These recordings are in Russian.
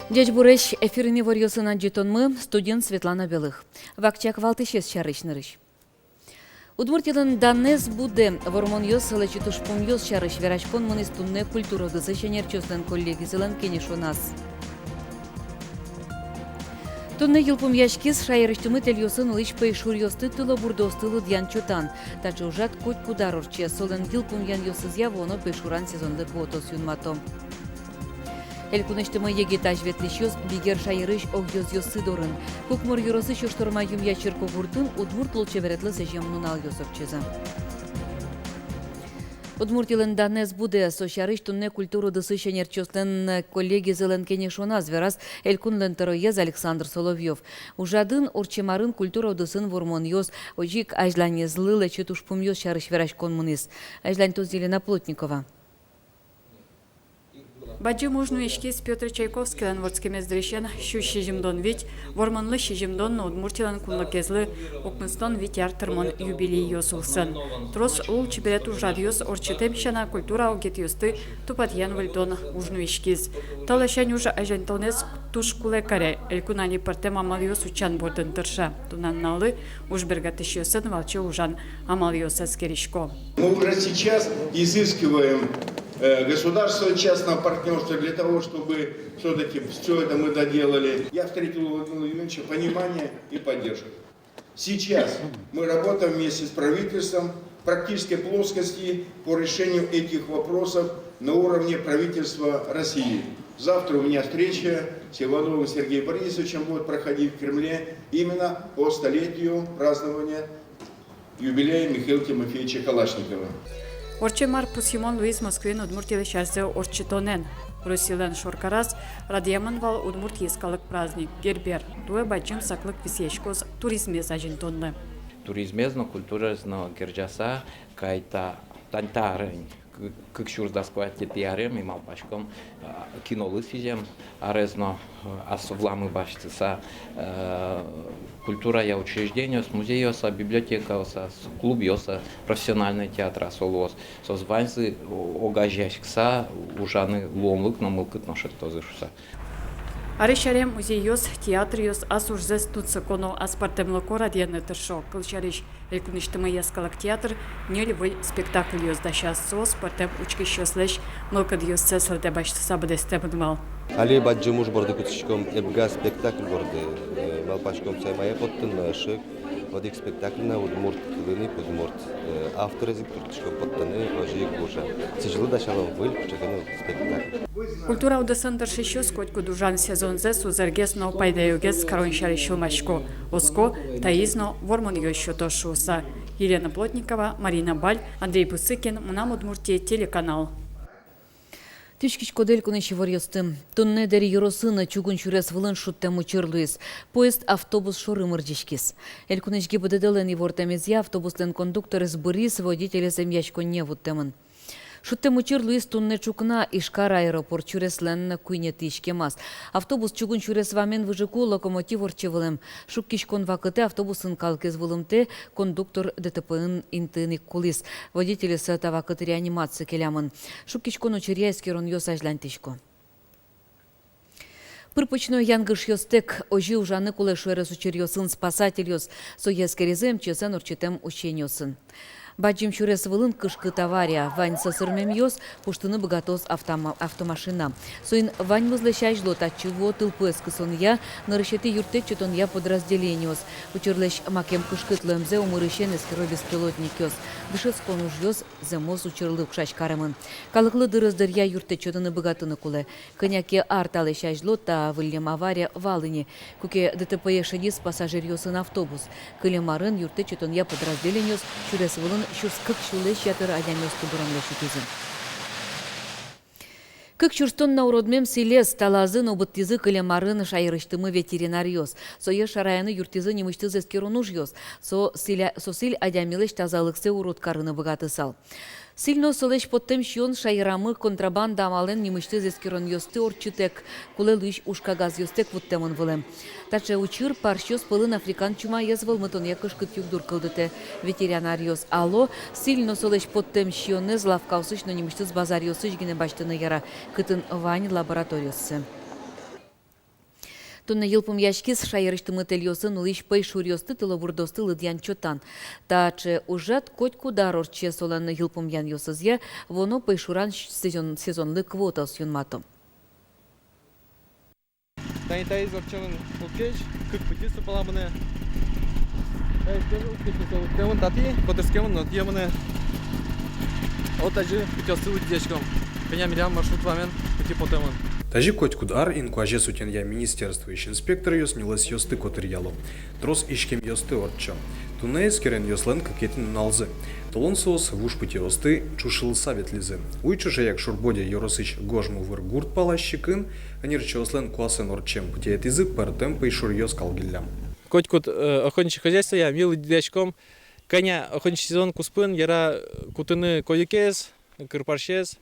Дядь Буреш эфиріне варьосына жетонмы студент Светлана Белых. Вакчак валтышес шарышнырыш. Удмуртилын даннез буде вормон йос лечитушпум йос шарыш верашкон монистунне культуру дызышенер чөстен коллеги зылан кенеш у нас. Тунне йылпум яшкис шайырыштымы тел йосын лыш пейшур йосты тыло бурдостылы дьян чотан. Тачы ужат куть кударорче солен йылпум ян йосызя воно пейшуран сезонлы буотос юнматом. Элькунештымы егетаж ветлищёс бигер шайырыш огёз йосы дорын. Кукмур юросы шушторма юм ячырко гуртын удмурт лучеверетлы сежем нунал йосопчеза. Удмуртилен даннез буде сошарыш тунне культуру дысышенер чёстен коллеги зелен кенешоназ верас элькунлен тороез Александр Соловьев. Ужадын орчемарын культура дысын вормон йос ожик ажлане злылы четушпум йос шарыш верашкон мунис. Ажлань тоз Елена Плотникова. Баджи мужну ишкис Петр Чайковский ланвордский мездрещен щущи жимдон вить, вормонлы шижимдон удмуртилан кунлакезлы окмыстон вить яртырмон юбилей йосулсын. Трос ул чеберет ужад йос орчетемщана культура огет йосты тупатьян вальдон ужну ишкис. Талашань уже ажентонес туш кулекаре, элькунани партем амал йос учан бордын тырша. Тунан налы уж бергатыш йосын валче ужан амал йос аскеришко. Мы уже сейчас изыскиваем государство частного партнерства для того, чтобы все-таки все это мы доделали. Я встретил у Владимира Владимировича понимание и поддержку. Сейчас мы работаем вместе с правительством в практической плоскости по решению этих вопросов на уровне правительства России. Завтра у меня встреча с Ивановым Сергеем Борисовичем будет проходить в Кремле именно по столетию празднования юбилея Михаила Тимофеевича Калашникова. Орчемар Пусимон Луис Москвин удмуртилы шарзе орчитонен. Русилен шоркарас радиаман вал удмуртийскалык праздник гербер. Туэ бачым саклык висешкоз туризмез ажентонны. Туризмезно, культуразно герджаса кайта тантарын кыкшур даскуат тетиарем и малпашком кинолы сизем арезно асвламы баштыса культура я учреждение с музеёса библиотека с клуб ёса профессиональный театр солос созванцы огажешкса ужаны ломлык но мылкыт ношек тозышса. Арышарем музей йос, театр йос, ас ужзес туцаконо аспартемло корадьяны тыршо. Кылчариш элькуништымы яскалак театр, нель вы спектакль йос дащас сос, партем учкиш йослеш, мылкад йос цеслы дебашты сабадесте мал. Али баджимуш борды кутышком эбга спектакль борды. Малпашком саймая поттын шик. Водик спектакльна удмурт кылыны удмурт. Автор язык туртышком поттыны ожи куша. Сижлы дашалом выль чеканы спектакль. Культура удасан тыршищос котку дужан сезонзе сузергесно пайдаюгез короншари шилмашко. Оско таизно вормон йощу тошуса. Елена Плотникова, Марина Баль, Андрей Бусыкин, Мунам Удмуртия, телеканал. Тишкич кодель кунеши варьосты. Тунне дери юросына чугун чурес вылын шуттему чырлуис. Поезд автобус шоры мырдишкис. Эль кунешги бдеделен и вортамезья автобуслен кондукторес Борис водителя земьячко не вуттемын. Шуттему чырлуис тунне чукна Ишкар аэропорт чуреслен куйнети ишкемас. Автобус чугун чурес вамен выжику локомотив орчевылым. Шуккиш конвакыте автобусын калкез вылымте кондуктор ДТП-ын интыник кулис. Водитель с тавакыты реанимации келямын. Шуккиш кон очерьяйский рон йос ажлантишко. Пырпочной янгыш йостек ожи ужаны кулешуэрес учерьосын спасатель йос. Соескерезем чесен орчетем ученьосын. Баджим чурес вылын кышкы товария. Вань сосырмем йос, пуштыны богатоз автомашина. Соин вань возлещай жлот, отчего тылпуэс кысонья, нарышеты юрте чутонья подразделениос. Учерлещ макем кышкыт лэмзе умырышен эскерой беспилотник йос. Дышец конуж йос, земоз учерлы укшач каремын. Калыклы дырыздырья юрте чутыны богатыны куле. Коняке арталещай жлот, та выльем авария валыни. Куке ДТП ешедис пассажир йосын автобус. Кылемарын юрте чутонья подразделениос, чурес вылын Шурскык шулеш ятыр адямёсты бурамлы шутизм. Кык чурстон науродмем селес талазын обыттизы кылемарын шайрыштымы ветеринариос. Сое шараяны юртизы немыштыз эскерунуж йос. Со силь адямилеш тазалыксе уроткарыны богаты сал. Сильно солеш поттем шион шайрамы контрабанда амален немыштыз эскерон йосты орчитек, куле лыш ушкагаз йостек вуттемын вылем. Таче учир парщос пылын африкан чума езвал мытон якышкыт югдур кылдыте ветеринариос. Ало, сильно солеш поттем шионы злавкаусыш, но немыштыз базариосыш гене баштыны яра, кытын вань лабораториосы. Тонна йылпым яшкис шайырыштымы тельосын улыш пэй шурьосты тыловурдосты лыдян чотан. Таче ужат коть кудар орче солан йылпым ян йосызя, воно пэй шуран сезонлы квота сюнматом. Тайыз орчының ұлкеш, күк пүтесі баламыны. Тайыз ұлкеші ұлкемін тати, көтерскемін отиемыны. Отажы пүтесі ұлдешком. Пеня миллион маршрут вамен пүте потемын. Тажи коть кудар инкуаже сутен я министерство ищ инспектор йос нилес йосты котыр яло. Трос ишкем йосты орчо. Тунеес керен йослен какетин налзы. Толон соос вуш пыте йосты чушыл савет лизы. Уйчуше як шурбоде йоросыч гожму выр гурт палащикын, анирче ослен куасен орчем пыте этизы партем пейшур йос калгиллям. Коть кут охотничье хозяйство я мил дячком. Коня охотничий сезон куспын, яра кутыны койекез, кырпарщез.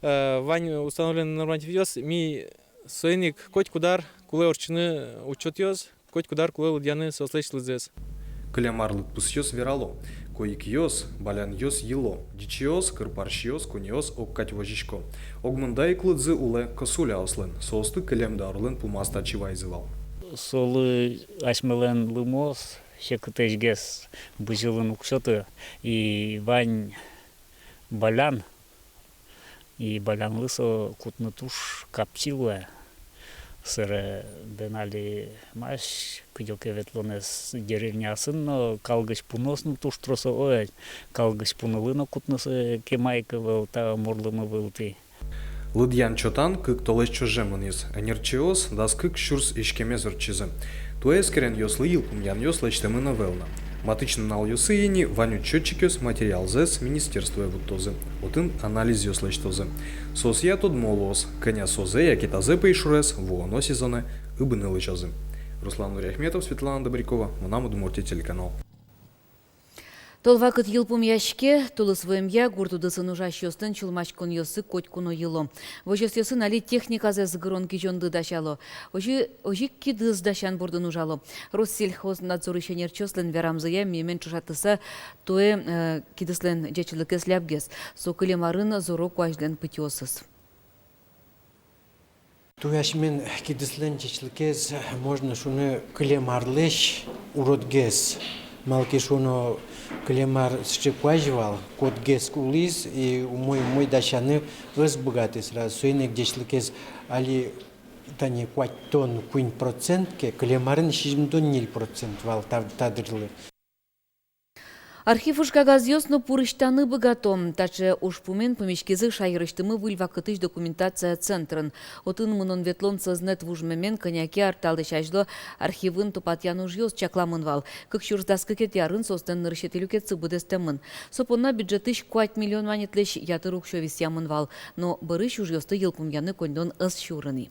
Вань установлен норматив йос, ми сойник коть кудар, куле орчыны учет йос, коть кудар куле лыдяны сослеч лызес. Клямарлык пус йос верало. Коик йос, балян йос йыло. Дичи йос, кырпарщ йос, кунь йос оккать вожичко. Огмындай клыдзы уле косуля ослен. Соосты клемда орлен пулмаста чивайзывал. Солы ашмелен лымос, шекытежгес быжилын укшоты и вань балян. И балян лысо кутны туш капчилуэ. Сыры денали маш кыдёке ветлонес деревнясын, но калгыш пуносну туш тросо ой, калгыш пунылыно кутнысы кемайка был, та морлымы был ты. Лыдьян чотан кык толеш чожемын йос. Анирчеос дас кык шурс ишкемез орчизы. Туэс керен йослы йылпым ян йос лечтемы навелна. Матычны нал йосы ени ваню чётчик йос материал зэс министерство вуттозы. Отын анализ йос лечтозы. Сос я тод молос, коня созе якитазе пейшурес, воно сезоны ыбыны лычазы. Руслан Нуряхметов, Светлана Добрякова, Мунам Удмуртия телеканал. Толвакыт йылпым яшке, тулы своем я гуртудысын ужаш йостын чулмачкон йосы коть куно йыло. Вожес йосын али техника зе згырон кижонды дашало. Ожи кидыз дашан бурдын ужало. Россельхознадзор ишенер чослен верамзыя мемен чушатыса туэ кидыслен жечилыкес ляпгес. Сокыле марын зоро куажлен пытёсыз. Туяшмен кидыслен жечилыкес можно шуны клемарлеш уродгес. Малкишуно клемар счекваживал, кот гес кулис и мой дашаны разбогатый сразу. Суйник дешликез али тани квать тон куин процентке, клемарын 60% вал тадырлы. Архив ушкагаз йосно пурыштаны богатом, таче ушпумен помешкезы шайрыштымы выльвакытыш документация центрын. Отын мунон ветлон сознет вужмемен коняки арталды шажло архивын топатян уж йос чакламын вал. Как чурздаскыкет ярын состен нырышетелюкет цыбыдестемын. Сопонна бюджетыш 4 миллион ванетлеш ятырук шовис ямын вал, но барыш уж йосты йылпым яны кондон ыз шурыны.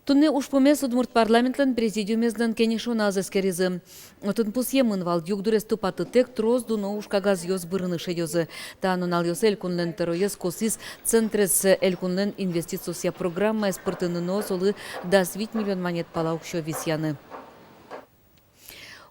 Тунне ушпумес удмурт парламентлен президиумезлен кенешон азескеризы. Отын пус емын вал югдурес тупаты тек троз дуно ушкагаз йоз бырыныше йозы. Та анонал йоз элькунлен тероез косис центрес элькунлен инвестициосия программа эспортынын солы да 8 миллион монет палаук шовисяны.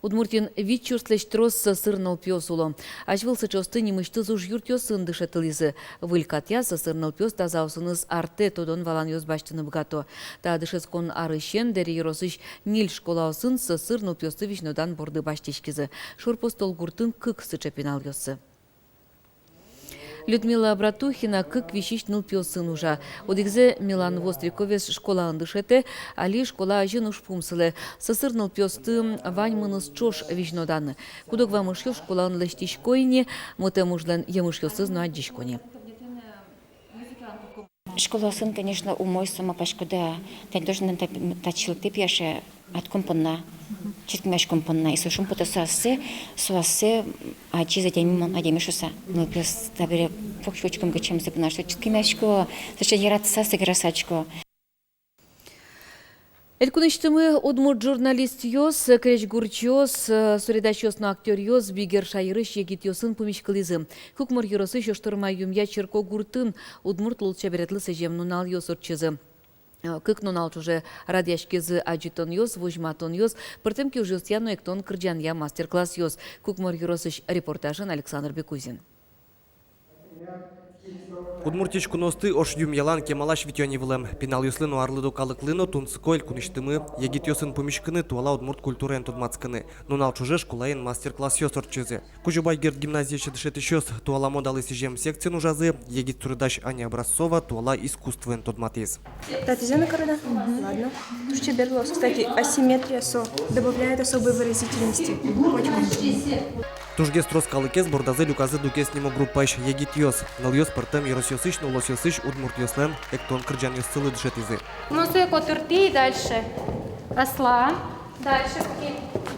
Удмуртин вичурслеш трос сырнал пёсуло. Ажвыл сычосты немышты зуж юрт йосын дышетылизы. Вылькатя сырнал пёс тазаусыныз арте тодон валан йоз баштыны бгато. Та дышескон арышен дери йоросыш нил школаусын сырнал пёсты вишнодан борды баштишкизы. Шурпостол гуртын кык сычепинал йосы. Людмила Братухина кык вишичныл пёсын ужа. Одигзе Милан Востриковес школа андышете, али школа ажын ушпумсылы. Сысырныл пёсты вань мыныс чош вишноданы. Кудок вамышьё школа он лештишкойне, мотемужлен емышьёсыз но аддишконе. Школасын, конечно, умой самопашкода. Тань должен тачил ты пьяше от компонна. Читкмеш компонна. И сушум пото суасе, а чи за день адемишуса. Ну пьес табере фокчучком гачем запнаш. Читкмешко, зачем яратса сыграсачко. Элькуныштымы удмурт журналист йос, креч гурч йос, суредач йосно актер йос, бигер шайрыш егит йосын помешкализы. Хукмар йоросы шоштырма юмя черко гуртын, удмурт лулча беретлы сежем нунал йос орчызы. Кык нунал чуже радяшкезы аджитон йос, вожматон йос, пыртемки уже яно эктон кырджан я мастер-класс йос. Хукмар йоросыш репортажын Александр Бекузин. Удмуртич куности ош юмялан кемалаш витёнивлем. Пинал юслину арлыду калыклыну тунцкойль куништымы. Егит йосын помешканы туала удмурт культурен тудмацканы. Нунал чужеш кулаен мастер-класс йосорчызы. Кужубайгерт гимназия чедышет ещёс туала модалы сижем секцию ужазы. Егит турыдаш Аня Образцова туала искусствен тудматиз. Татьяна Корода? Ладно. Тушче Берлос. Кстати, асимметрия со добавляет особой выразительности. Тужгес трос калыкес бордазы люказы дукес нему группаш егит йос. Нал йос партам еросьосыш, но лосьосыш удмурт йослен эктон кырджан йосцылы дышетизы. Носуя котырти, дальше аслан, дальше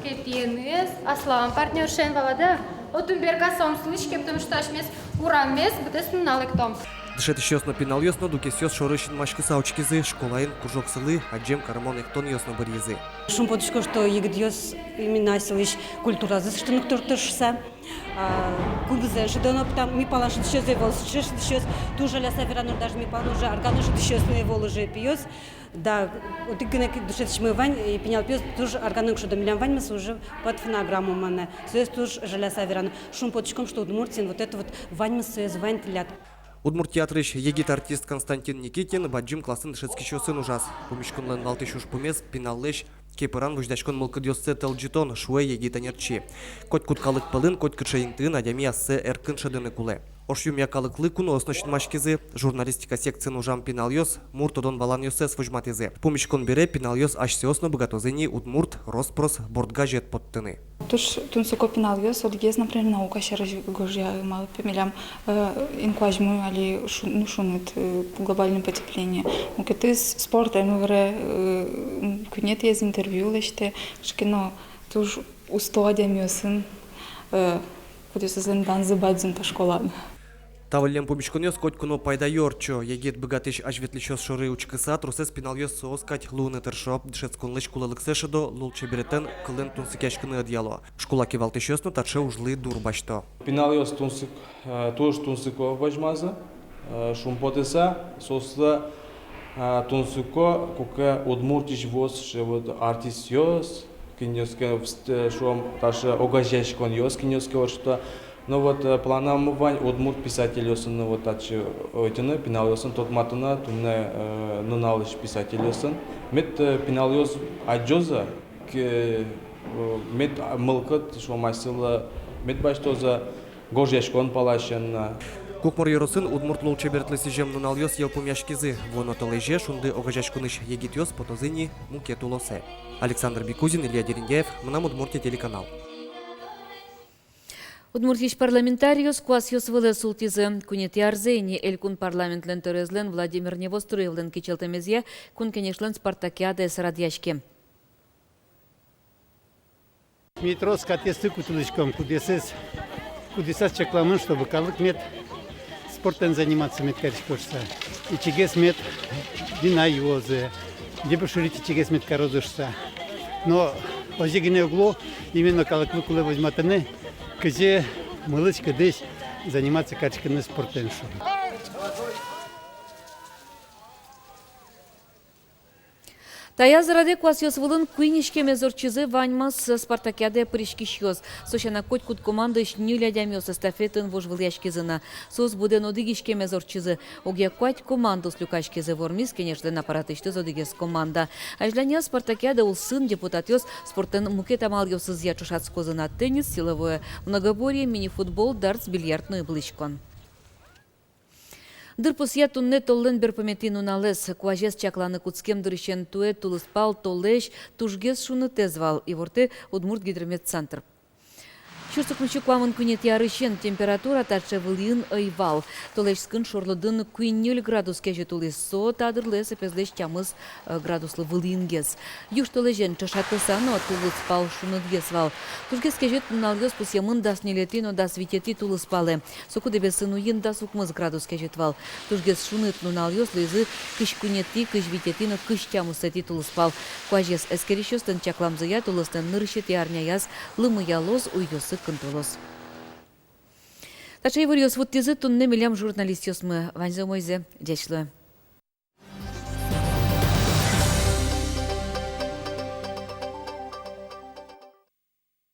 кепьенес, аслан партнершен валада. Отумберга сам слышки, потому что ашмес урамес, бутес налектом. Дышет йосно пинал йосно дукес йос шорышин машкы саучкизы, школаин кужок сылы, аджем карамон эктон йосно баризы. Шум подушко, что егит йос именно силыш культура, за что никто тыршса. Кубзе, что доно там ми палаш сейчас его, сейчас тоже ля северанур даже ми палуже, аргануш сейчас не его уже пьёс. Да, вот игнек душет шмывань и пенял пьёс тоже аргануш что домилям вань мы уже под фонограмму мане. Союз тоже ля северан. Шум подушком, что удмуртин вот это вот вань мы союз вань тлят. Удмурт театрыш егит артист Константин Никитин баджим классын дышетский щосын ужас. Помешкунлен валтышуш помес пиналлыш кепыран вуждашкон мылкыдёсце телджитон шуэ егита нерчи. Коть куткалык пылын, коть кыршайынтын адями ассы эркын шадыны куле. Ош юмя калыклы куну оснощен машкизы, журналистика секциян ужам пинал йос, муртодон балан йосес вужматизы. Помешкон бере пинал йос ашсе осно богатозыни удмурт роспрос бортгажет подтыны. Туш тунсуко пинал йос одгез, например, наука шарыш гожья мало пемелям инкважму али шунут глобальное потепление. Укетыз спорта мы вре кунет есть интервью леште, шкино туш устодя мёсын, куда создан банзыбадзин по школам. Тавлем помешкон йос коть куно пайда йорчо, егет богатыш ажветличос шоры учкыса, трусес пинал йос соскать луны тершоп, дышецкон лыш кулалыксешедо, лулче беретен кылен тунсыкяшкыны адьяло. Школа кевалтыш йосно таче ужлы дурбашто. Пинал йос тунсык, тоже тунсыко вajмаза, шумпотеса, сосла тунсыко, кука удмуртиш воз, шевод артист йос, киньоске шум таше огажешкон йос, киньоске вот что. Но вот планам вань удмурт писатель йосын, вот таче ойтыны пинал йосын, тот матына тумне нуналыш писатель йосын. Мет пинал йос аджоза, мет мылкыт шомасыла, мет баштоза гожешкон палашен. Кукмор йоросын удмурт лулче бертлеси жем нунал йос елпумяшкизы, воно толеже шунды огажешкуныш егит йос потозыни мукетулосе. Александр Бикузин, Илья Дерендяев, Мнам Удмуртия телеканал. Удмуртич парламентариус куас йосвылы султизы кунети арзейни элькун парламентлен төрезлен Владимир Невостроевлен кичелтемезье кун кенешлен спартакиада эсрадьяшки. Митрос катесты кутылычком кудесес чекламын, чтобы калык мет спортом заниматься мет каричкошса. И чигес мет дина йозы, где бы шурите чигес мет корозышса. Но озигине углу именно калык выкулы возьматаны, где мылычка здесь заниматься качками спортом. Тая зараде куас йосвылын куйнишке мезорчизы ваньмас спартакиаде пришкищёс. Сошана коть кут команда шнюля дямёс эстафетын вожвыльяшкизына. Сос буден одыгишке мезорчизы. Оге куать команду с люкашкизы вормис, конечно, на паратышты зодыгес команда. Ажляне спартакиада ул сын депутат йос спортен мукетамал йосыз ячушацкозына теннис, силовое многоборье, мини-футбол, дартс, бильярд, ну и блычкон. Дырпус я тунне толлен берпаметину налес, куажес чакланы куцкем дырыщен туэ тулыспал толлеш, тужгес шуны тезвал, и ворты Удмурт гидрометцентр. Чурсuk мучу куамын кунет ярыщен температура таче вылын айвал. Толешскын шорлыдын куйнюль градус кеже тулысо тадырлес эпезлеш чамыз градуслы вылынгез. Юж толежен чашатысано тулыспал шуныдгесвал. Тужгес кеже туналгес пусемын дас нелетино дас витети тулыспалы. Сокудебе сынуин дас укмыз градус кежетвал. Тужгес шуныт нуналгес лызы кыш кунети кыш витетино кыш чамусети тулыспал. Куажес эскерищёстын чакламзыя тулыстын нырышет ярняяз лымыялоз уйосы контролос. Тачай варьёс вот тезы тунне милям журналист ёсмы ваньзо мойзе дячлы.